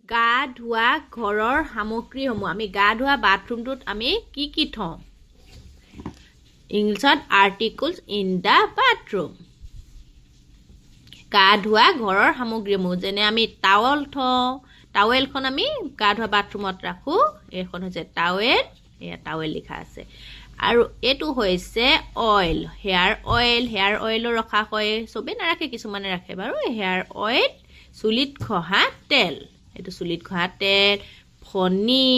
গা ধোৱা ঘৰৰ সামগ্ৰীসমূহ আমি গা ধোৱা বাথৰুমটোত আমি কি থওঁ ইংলিছত আৰ্টিকলছ ইন দা বাথৰুম গা ধোৱা ঘৰৰ সামগ্ৰীসমূহ যেনে আমি টাৱেল থওঁ টাৱেলখন আমি গা ধোৱা বাথৰুমত ৰাখো এইখন হৈছে টাৱেল এয়া টাৱেল লিখা আছে আৰু এটো হৈছে অইল হেয়াৰ অইলো ৰখা হয় সবে নাৰাখে কিছুমানে ৰাখে বাৰু হেয়াৰ অইল চুলিত খহা তেল এটো চুলিত খহা তেল ফণী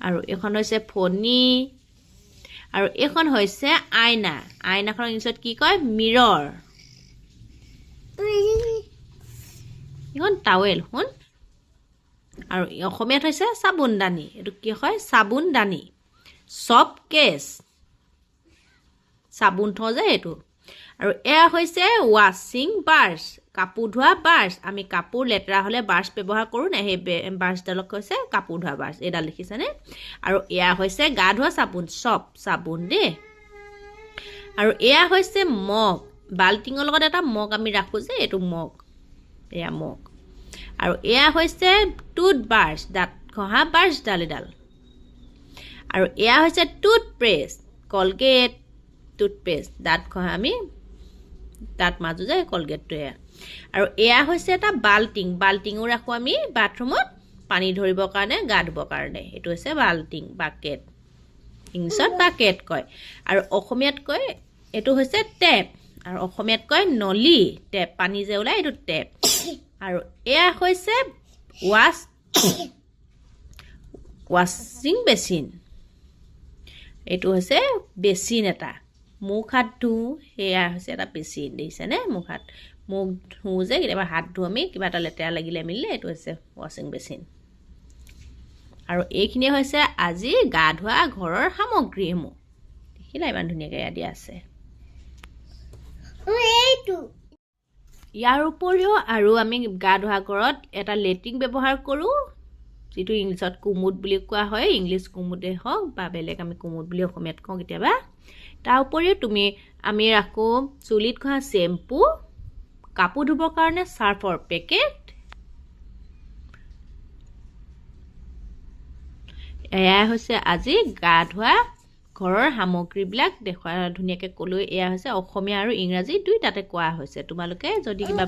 আৰু এখন হৈছে ফণী আৰু এখন হৈছে আইনা আইনাখন ইংলিছত কি কয় মিৰৰ এখন টাৱেল হন আৰু অসমীয়াত হৈছে সাবুনদানি এটো কি হয় সাবুনদানি সব কেস সাবুন থ যে এটো আৰু এয়া হৈছে ওয়াশিং ব্ৰাছ কাপোৰ ধোৱা ব্ৰাছ আমি কাপোৰ লেতেৰা হলে ব্ৰাছ ব্যৱহাৰ কৰো না হে ব্ৰাছডালক কৈছে কাপোৰ ধোৱা ব্ৰাছ এডাল লিখিছানে আৰু এয়া হৈছে গা ধোৱা সাবুন সব সাবুন দে আৰু এয়া হৈছে মগ বাল্টিঙৰ লগত এটা মগ আমি ৰাখো যে এটো মগ এয়া মগ আৰু এয়া হৈছে টুথব্ৰাছ দাঁত ঘহা ব্ৰাছডাল এডাল আৰু এয়া হৈছে টুথপেষ্ট কলগেট টুথপেষ্ট দাঁত ঘহা আমি দাঁত মাজু যে কলগেটটো এয়া আৰু এয়া হৈছে এটা বাল্টিঙো ৰাখো আমি বাথৰুমত পানী ধৰিবৰ কাৰণে গা ধুবৰ কাৰণে এটো হৈছে বাল্টিং বাকেট ইংলিছত বাকেট কয় আৰু অসমীয়াত কয় এটো হৈছে টেপ আৰু অসমীয়াত কয় নলী টেপ পানী যে ওলাই এটো টেপ আৰু এয়া হৈছে ৱাশিং বেচিন এটো হৈছে বেচিন এটা মুখ হাত ধু এয়া হৈছে এটা বেচিন দেখিছেনে মুখ ধু যে কেতিয়াবা হাত ধু আমি কিবা এটা লেতেৰা লাগিলে মিলে এটো হৈছে ৱাশিং বেচিন আৰু এইখিনি হৈছে আজি গা ধোৱা ঘৰৰ সামগ্ৰীসমূহ দেখিলা ইমান ধুনীয়াকৈ দিয়া আছে ইয়াৰ উপৰিও আৰু আমি গা ধোৱা ঘৰত এটা লেট্ৰিন ব্যৱহাৰ কৰোঁ যেটো ইংলিছত কুমুদ বুলি কোৱা হয় ইংলিছ কুমুদে হওক বা বেলেগ আমি কুমুদ বুলি অসমীয়াত কওঁ কেতিয়াবা তাৰ উপৰিও আমি ৰাখো চুলিত ঘহা শ্যাম্পু কাপোৰ ধুবৰ কাৰণে সাৰ্ফৰ পেকেট এয়া হৈছে আজি গা ধোৱা ঘৰৰ সামগ্ৰীবিলাক দেখুৱা ধুনীয়াকৈ ক'লৈ এয়া হৈছে অসমীয়া আৰু ইংৰাজী দুইটাতে কোৱা হৈছে তোমালোকে যদি কিবা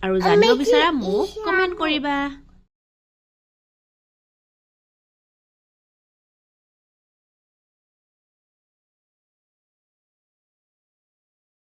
আৰু জানিব বিচাৰা মোক কমেন্ট কৰিবা